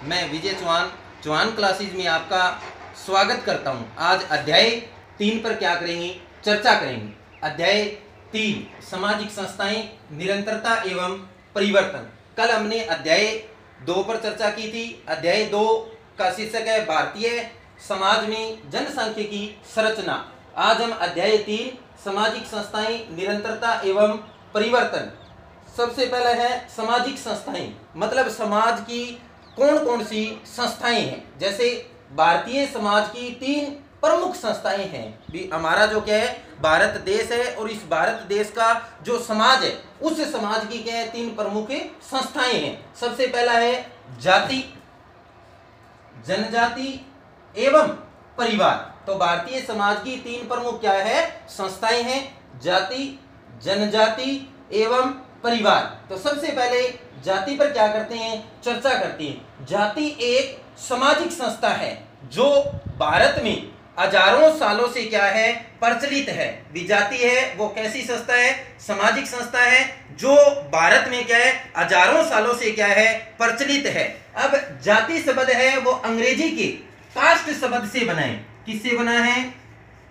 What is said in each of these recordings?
मैं विजय चौहान चौहान क्लासेज में आपका स्वागत करता हूं। आज अध्याय 3 पर क्या करेंगे, चर्चा करेंगे। अध्याय 3 सामाजिक संस्थाएं, निरंतरता एवं परिवर्तन। कल हमने अध्याय 2 पर चर्चा की थी। अध्याय 2 का शीर्षक है भारतीय समाज में जनसांख्यिकी संरचना। आज हम अध्याय 3 सामाजिक संस्थाएं, निरंतरता एवं परिवर्तन। सबसे पहले है सामाजिक संस्थाएं, मतलब समाज की कौन कौन सी संस्थाएं हैं। जैसे भारतीय समाज की 3 प्रमुख संस्थाएं हैं। भी हमारा जो क्या है भारत देश है, और इस भारत देश का जो समाज है उस समाज की क्या है 3 प्रमुख संस्थाएं हैं। सबसे पहला है जाति, जनजाति एवं परिवार। तो भारतीय समाज की 3 प्रमुख क्या है संस्थाएं हैं, जाति, जनजाति एवं परिवार। तो सबसे पहले जाति पर क्या करते हैं, चर्चा करते हैं। जाति एक सामाजिक संस्था है जो भारत में हजारों सालों से क्या है प्रचलित है। जाति है वो कैसी संस्था है, सामाजिक संस्था है जो भारत में क्या है हजारों सालों से क्या है प्रचलित है। अब जाति शब्द है वो अंग्रेजी के कास्ट शब्द से बना है। किससे बना है,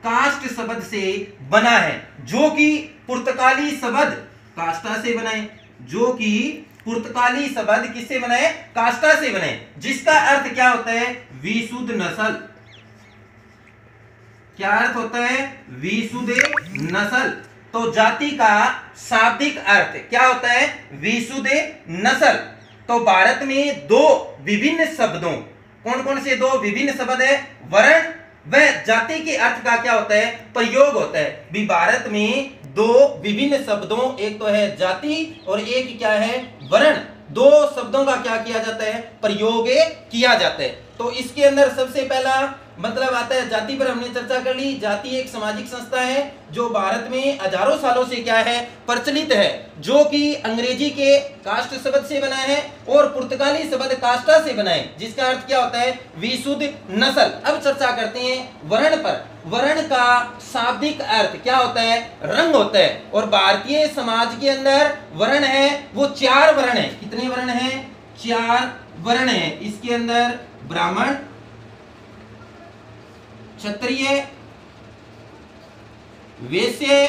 कास्ट शब्द से बना है, जो कि पुर्तगाली शब्द कास्टा से बना है। जो कि पुर्तगाली शब्द किससे बना है, कास्टा से बना है, जिसका अर्थ क्या होता है विशुद्ध नस्ल। क्या अर्थ होता है, विशुद्ध नस्ल। तो जाति का शाब्दिक अर्थ क्या होता है, विशुद्ध नस्ल। तो भारत में 2 विभिन्न शब्दों, कौन कौन से 2 विभिन्न शब्द है, वर्ण व जाति के अर्थ का क्या होता है प्रयोग होता है। भी भारत में 2 विभिन्न शब्दों, एक तो है जाति और एक क्या है वर्ण। 2 शब्दों का क्या किया जाता है प्रयोग किया जाता है। तो इसके अंदर सबसे पहला मतलब आता है जाति पर हमने चर्चा कर ली। जाति एक सामाजिक संस्था है जो भारत में हजारों सालों से क्या है प्रचलित है, जो कि अंग्रेजी के कास्ट शब्द से बना है और पुर्तगाली शब्द कास्टा से बना है, जिसका अर्थ क्या होता है विशुद्ध नस्ल। अब चर्चा करते हैं वर्ण पर। वर्ण का शाब्दिक अर्थ क्या होता है, रंग होता है। और भारतीय समाज के अंदर वर्ण है वो 4 वर्ण है। कितने वर्ण है, 4 वर्ण है। इसके अंदर ब्राह्मण, क्षत्रिय, वैश्य,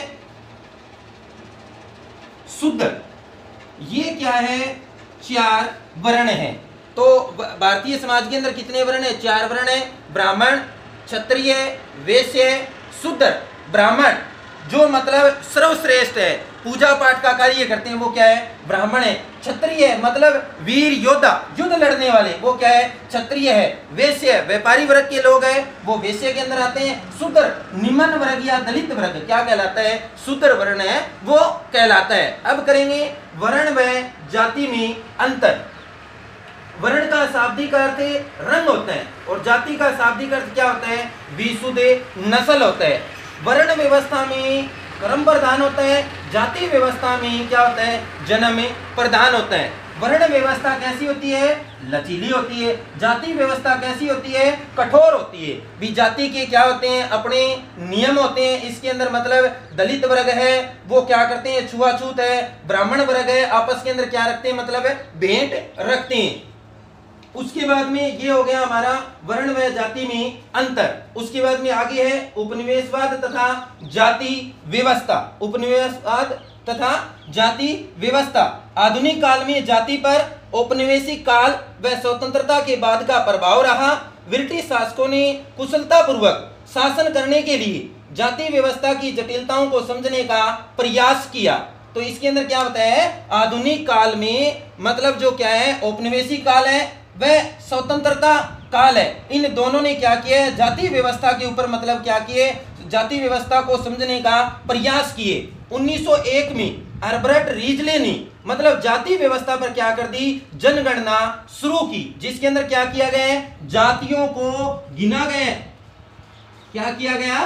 शूद्र, ये क्या है 4 वर्ण है। तो भारतीय समाज के अंदर कितने वर्ण है, 4 वर्ण है। ब्राह्मण, क्षत्रिय, वैश्य, शूद्र। ब्राह्मण जो मतलब सर्वश्रेष्ठ है, पूजा पाठ का कार्य करते हैं, वो क्या है ब्राह्मण है। क्षत्रिय मतलब वीर योद्धा, युद्ध लड़ने वाले, वो क्या है क्षत्रिय है। वैश्य व्यापारी वर्ग के लोग हैं, वो वैश्य के अंदर आते हैं। शूद्र निम्न वर्ग या दलित वर्ग क्या कहलाता है, शूद्र वर्ण है वो कहलाता है। अब करेंगे वर्ण व जाति में अंतर। वर्ण का शाब्दिक अर्थ रंग होता है और जाति का शाब्दिक अर्थ क्या होता है विशुद्ध नस्ल होता है। वर्ण व्यवस्था में कर्म प्रधान होता है, जाति व्यवस्था में क्या होता है जन्म प्रधान होता है। वर्ण व्यवस्था कैसी होती है, लचीली होती है। जाति व्यवस्था कैसी होती है, कठोर होती है। भी जाति के क्या होते हैं अपने नियम होते हैं। इसके अंदर मतलब दलित वर्ग है वो क्या करते हैं छुआछूत है। ब्राह्मण वर्ग है आपस के अंदर क्या रखते हैं मतलब भेंट रखते हैं। उसके बाद में ये हो गया हमारा वर्ण व जाति में अंतर। उसके बाद में आगे है उपनिवेशवाद तथा जाति व्यवस्था। उपनिवेशवाद तथा जाति व्यवस्था आधुनिक काल में जाति पर औपनिवेशिक काल व स्वतंत्रता के बाद का प्रभाव रहा। ब्रिटिश शासकों ने कुशलतापूर्वक शासन करने के लिए जाति व्यवस्था की जटिलताओं को समझने का प्रयास किया। तो इसके अंदर क्या होता है आधुनिक काल में मतलब जो क्या है औपनिवेशिक काल है वह स्वतंत्रता काल है। इन दोनों ने क्या किया है जाति व्यवस्था के ऊपर मतलब क्या किए जाति व्यवस्था को समझने का प्रयास किए। 1901 में अल्बर्ट रीजले ने मतलब जाति व्यवस्था पर क्या कर दी जनगणना शुरू की, जिसके अंदर क्या किया गया है जातियों को गिना गया। क्या किया गया,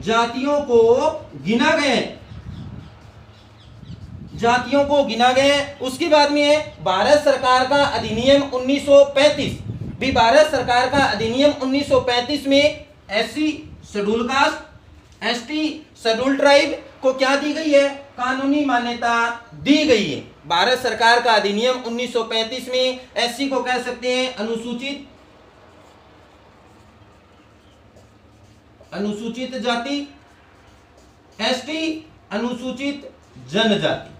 जातियों को गिना गया, जातियों को गिना गए। उसके बाद में है भारत सरकार का अधिनियम 1935। भी भारत सरकार का अधिनियम 1935 में SC schedule caste, ST schedule tribe को क्या दी गई है कानूनी मान्यता दी गई है। भारत सरकार का अधिनियम 1935 में एससी को कह सकते हैं अनुसूचित जाति, एसटी अनुसूचित जनजाति।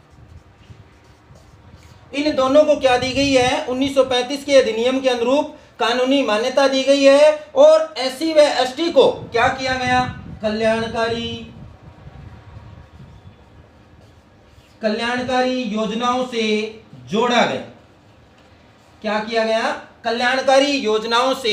इन दोनों को क्या दी गई है, 1935 के अधिनियम के अनुरूप कानूनी मान्यता दी गई है। और एससी व एसटी को क्या किया गया, कल्याणकारी योजनाओं से जोड़ा गया। क्या किया गया, कल्याणकारी योजनाओं से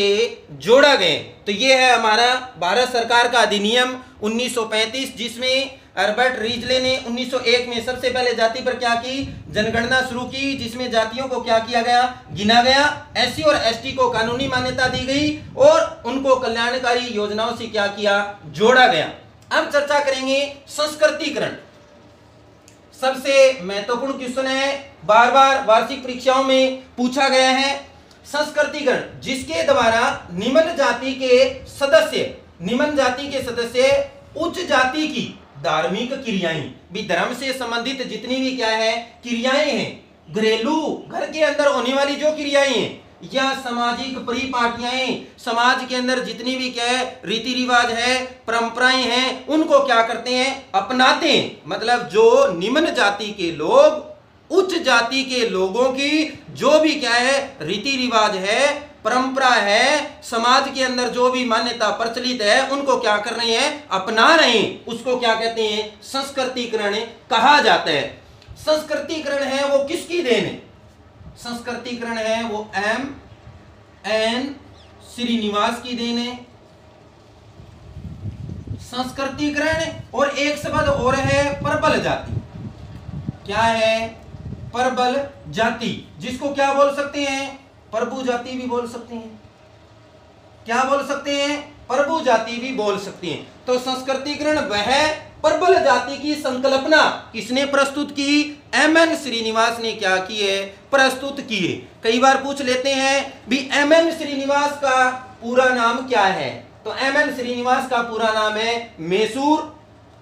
जोड़ा गया। तो ये है हमारा भारत सरकार का अधिनियम 1935, जिसमें हर्बर्ट रीजले ने 1901 में सबसे पहले जाति पर क्या की, जनगणना शुरू की, जिसमें जातियों को क्या किया गया, गिना गया। एससी और एसटी को कानूनी मान्यता दी गई और उनको कल्याणकारी योजनाओं से क्या किया, जोड़ा गया। अब चर्चा करेंगे संस्कृतिकरण। सबसे महत्वपूर्ण क्वेश्चन है, बार बार वार्षिक परीक्षाओं में पूछा गया है। संस्कृतिकरण, जिसके द्वारा निम्न जाति के सदस्य उच्च जाति की धार्मिक क्रियाएं, भी धर्म से संबंधित जितनी भी क्या है क्रियाएं हैं, घरेलू घर के अंदर होने वाली जो क्रियाएं हैं, या सामाजिक परिपाटियां, समाज के अंदर जितनी भी क्या है रीति रिवाज है, परंपराएं हैं, उनको क्या करते हैं, अपनाते हैं। मतलब जो निम्न जाति के लोग उच्च जाति के लोगों की जो भी क्या है रीति रिवाज है, परंपरा है, समाज के अंदर जो भी मान्यता प्रचलित है, उनको क्या कर रहे हैं, अपना रहे हैं, उसको क्या कहते हैं, संस्कृतिकरण कहा जाता है। संस्कृतिकरण है वो किसकी देन है, संस्कृतिकरण है वो एम.एन. श्रीनिवास की देन है। संस्कृतिकरण, और एक शब्द और है प्रबल जाति। क्या है, प्रबल जाति, जिसको क्या बोल सकते हैं, प्रभु जाति भी बोल सकते हैं। क्या बोल सकते हैं, प्रभु जाति भी बोल सकते हैं। तो संस्कृतिकरण वह प्रबल जाति की संकल्पना किसने प्रस्तुत की, एम.एन. श्रीनिवास ने क्या की है, प्रस्तुत की है। कई बार पूछ लेते हैं भी एम.एन. श्रीनिवास का पूरा नाम क्या है, तो एम.एन. श्रीनिवास का पूरा नाम है मैसूर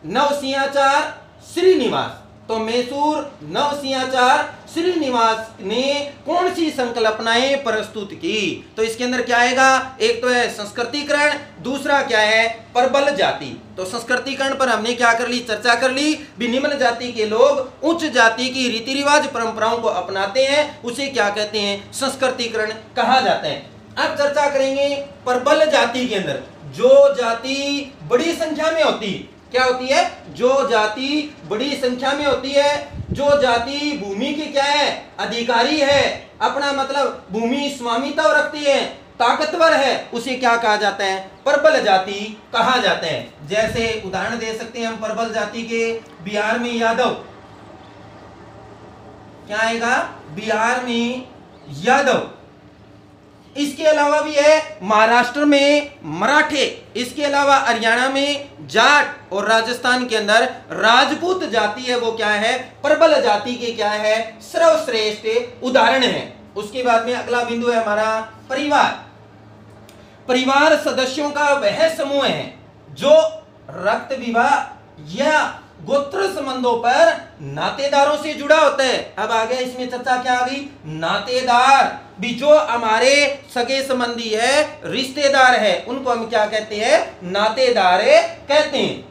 नवसिंहाचार श्रीनिवास। तो मैसूर नवसिंहाचार श्रीनिवास ने कौन सी संकल्पनाएं प्रस्तुत की, तो इसके अंदर क्या आएगा, एक तो है संस्कृतिकरण, दूसरा क्या है प्रबल जाति। तो संस्कृतिकरण पर हमने क्या कर ली, चर्चा कर ली, भी निम्न जाति के लोग उच्च जाति की रीति रिवाज परंपराओं को अपनाते हैं, उसे क्या कहते हैं, संस्कृतिकरण कहा जाता है। अब चर्चा करेंगे प्रबल जाति के अंदर जो जाति बड़ी संख्या में होती, क्या होती है, जो जाति बड़ी संख्या में होती है, जो जाति भूमि की क्या है, अधिकारी है, अपना मतलब भूमि स्वामित्व रखती है, ताकतवर है, उसे क्या कहा जाता है, प्रबल जाति कहा जाता है। जैसे उदाहरण दे सकते हैं हम प्रबल जाति के, बिहार में यादव, क्या आएगा, बिहार में यादव। इसके अलावा भी है महाराष्ट्र में मराठे, इसके अलावा हरियाणा में जाट, और राजस्थान के अंदर राजपूत जाति है वो क्या है, प्रबल जाति के क्या है, सर्वश्रेष्ठ उदाहरण है। उसके बाद में अगला बिंदु है हमारा परिवार। परिवार सदस्यों का वह समूह है जो रक्त विवाह या गोत्र संबंधों पर नातेदारों से जुड़ा होता है। अब आगे इसमें चर्चा क्या आ गई, नातेदार भी जो हमारे सगे संबंधी है, रिश्तेदार है, उनको हम क्या कहते हैं, नातेदार कहते हैं।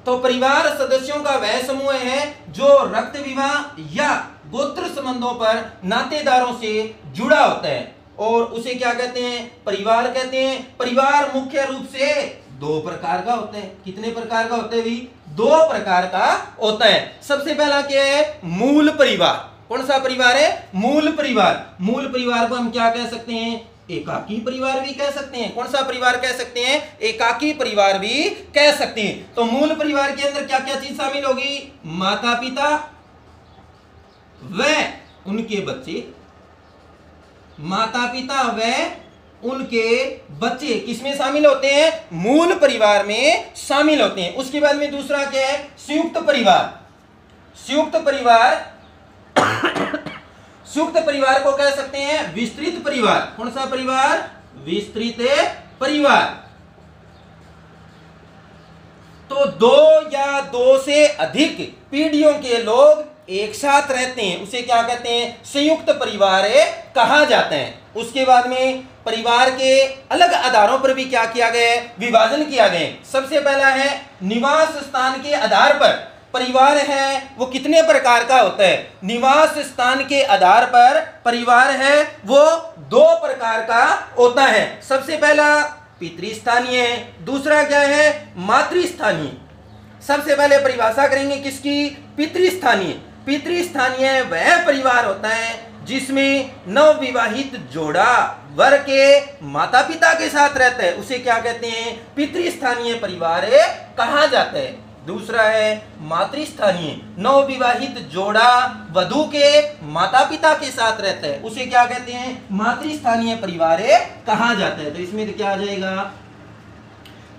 तो परिवार सदस्यों का वह समूह है जो रक्त विवाह या गोत्र संबंधों पर नातेदारों से जुड़ा होता है, और उसे क्या कहते हैं, परिवार कहते हैं। परिवार मुख्य रूप से दो प्रकार का होता है। कितने प्रकार का होता है भी, दो प्रकार का होता है। सबसे पहला क्या है, मूल परिवार। कौन सा परिवार है, मूल परिवार। मूल परिवार को हम क्या कह सकते हैं, एकाकी परिवार भी कह सकते हैं। कौन सा परिवार कह सकते हैं, एकाकी परिवार भी कह सकते हैं। तो मूल परिवार के अंदर क्या क्या चीज शामिल होगी, माता पिता व उनके बच्चे, माता पिता व उनके बच्चे किसमें शामिल होते हैं, मूल परिवार में शामिल होते हैं। उसके बाद में दूसरा क्या है, संयुक्त परिवार। संयुक्त परिवार संयुक्त परिवार को कह सकते हैं विस्तृत परिवार। कौन सा परिवार, विस्तृत परिवार। तो दो या दो से अधिक पीढ़ियों के लोग एक साथ रहते हैं उसे क्या कहते हैं, संयुक्त परिवार कहा जाता है। उसके बाद में परिवार के अलग आधारों पर भी क्या किया गया है, विभाजन किया गया है। सबसे पहला है निवास स्थान के आधार पर परिवार है वो कितने प्रकार का होता है। निवास स्थान के आधार पर परिवार है वो 2 प्रकार का होता है। सबसे पहला पितृस्थानीय, दूसरा क्या है, मातृस्थानीय। सबसे पहले परिभाषा करेंगे किसकी, पितृस्थानीय। पितृस्थानीय वह परिवार होता है जिसमें नवविवाहित जोड़ा वर के माता पिता के साथ रहता है, उसे क्या कहते हैं, पितृस्थानीय परिवार कहा जाता है। दूसरा है मातृस्थानीय, नवविवाहित जोड़ा वधू के माता पिता के साथ रहता है, उसे क्या कहते हैं, मातृस्थानीय परिवार कहा जाता है। तो इसमें क्या आ जाएगा,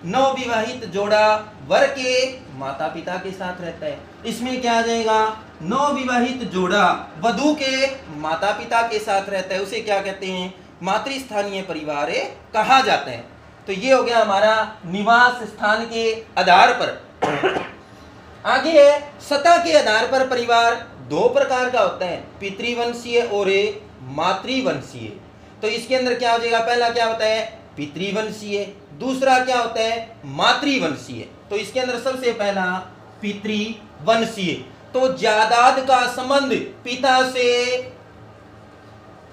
नवविवाहित जोड़ा वर के माता पिता के साथ रहता है। इसमें क्या आ जाएगा, नवविवाहित जोड़ा वधू के माता पिता के साथ रहता है, उसे क्या कहते हैं, मातृस्थानीय परिवार कहा जाता है। तो ये हो गया हमारा निवास स्थान के आधार पर। आगे है सतह के आधार पर परिवार 2 प्रकार का होता है, पितृवंशीय और मातृवंशीय। तो इसके अंदर क्या हो जाएगा, पहला क्या होता है पितृवंशीय, दूसरा क्या होता है मातृवंशीय। तो इसके अंदर सबसे पहला पितृवंशीय, तो जायदाद का संबंध पिता से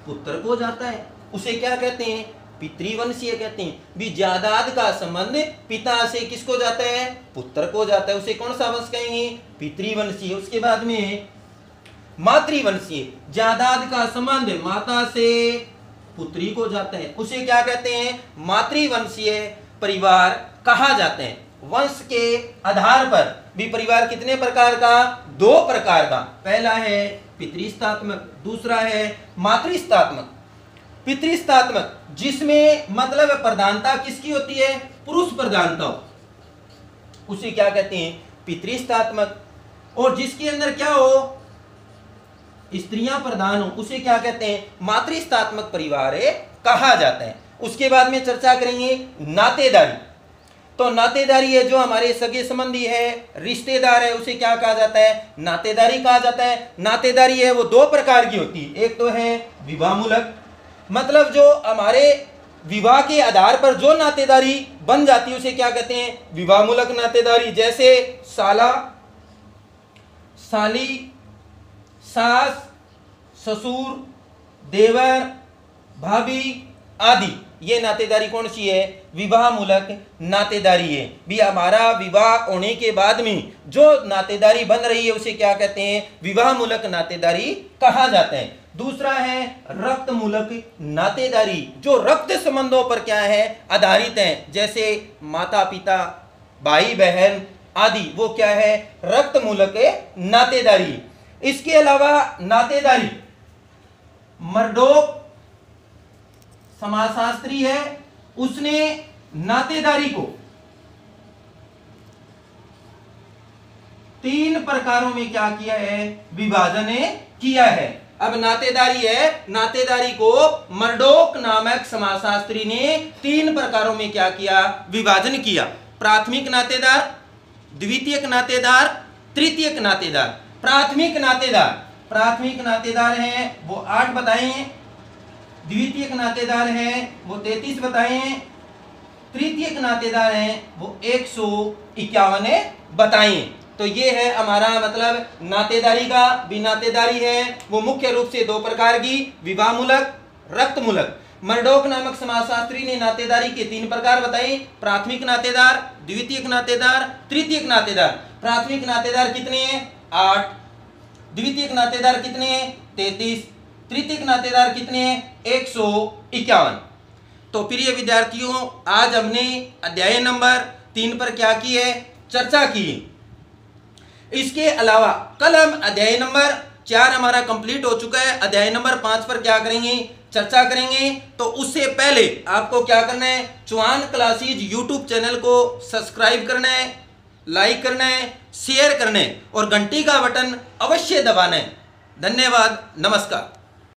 पुत्र को जाता है, उसे क्या कहते हैं, पितृवंशीय कहते हैं। भी जायदाद का संबंध पिता से किसको जाता है, पुत्र को जाता है, उसे कौन सा वंश कहेंगे, पितृवंशीय। उसके बाद में मातृवंशीय, जायदाद का संबंध माता से पुत्री को जाता है, उसे क्या कहते हैं, मातृवंशीय परिवार कहा जाते हैं। वंश के आधार पर भी परिवार कितने प्रकार का, 2 प्रकार का, पहला है पितृस्थात्मक, दूसरा है मातृस्थात्मक। पितृस्थात्मक जिसमें मतलब प्रधानता किसकी होती है, पुरुष प्रधानता, उसे क्या कहते हैं, पितृस्थात्मक। और जिसके अंदर क्या हो, स्त्रियां प्रधान हो, उसे क्या कहते हैं, मातृस्थात्मक परिवार कहा जाता है। उसके बाद में चर्चा करेंगे नातेदारी। तो नातेदारी है जो हमारे सगे संबंधी है, रिश्तेदार है, उसे क्या कहा जाता है, नातेदारी कहा जाता है। नातेदारी है वो 2 प्रकार की होती है, एक तो है विवाहमूलक, मतलब जो हमारे विवाह के आधार पर जो नातेदारी बन जाती है उसे क्या कहते हैं, विवाहमूलक नातेदारी। जैसे साला, साली, सास, ससुर, देवर, भाभी आदि, ये नातेदारी कौन सी है, विवाह मूलक नातेदारी है। भी हमारा विवाह होने के बाद में जो नातेदारी बन रही है उसे क्या कहते हैं, विवाह मूलक नातेदारी कहा जाता है। दूसरा है रक्त मूलक नातेदारी, जो रक्त संबंधों पर क्या है, आधारित है, जैसे माता पिता, भाई बहन आदि, वो क्या है, रक्त मूलक नातेदारी। इसके अलावा नातेदारी मर्डोक समाजशास्त्री है, उसने नातेदारी को 3 प्रकारों में क्या किया है, विभाजन किया है। अब नातेदारी है, नातेदारी को मर्डोक नामक समाजशास्त्री ने 3 प्रकारों में क्या किया, विभाजन किया। प्राथमिक नातेदार, द्वितीयक नातेदार, तृतीयक नातेदार। प्राथमिक नातेदार, प्राथमिक नातेदार है वो 8 बताए, द्वितीयक नातेदार है वो 33 बताए, तृतीयक नातेदार है वो 151 बताए। तो ये है हमारा मतलब नातेदारी का। भी नातेदारी है वो मुख्य रूप से 2 प्रकार की, विवाह मूलक, रक्त मूलक। मर्डोक नामक समाजशास्त्री ने नातेदारी के 3 प्रकार बताए, प्राथमिक नातेदार, द्वितीयक नातेदार, तृतीयक नातेदार। प्राथमिक नातेदार कितने हैं, 8, द्वितीयक नातेदार कितने हैं, 33, तृतीयक नातेदार कितने हैं, 151। तो प्रिय विद्यार्थियों, आज हमने अध्याय नंबर 3 पर क्या की है, चर्चा की। इसके अलावा कल हम अध्याय नंबर 4 हमारा कंप्लीट हो चुका है, अध्याय नंबर 5 पर क्या करेंगे, चर्चा करेंगे। तो उससे पहले आपको क्या करना है, चौहान क्लासेज यूट्यूब चैनल को सब्सक्राइब करना है, लाइक करना है, शेयर करना है और घंटी का बटन अवश्य दबाना है। धन्यवाद, नमस्कार।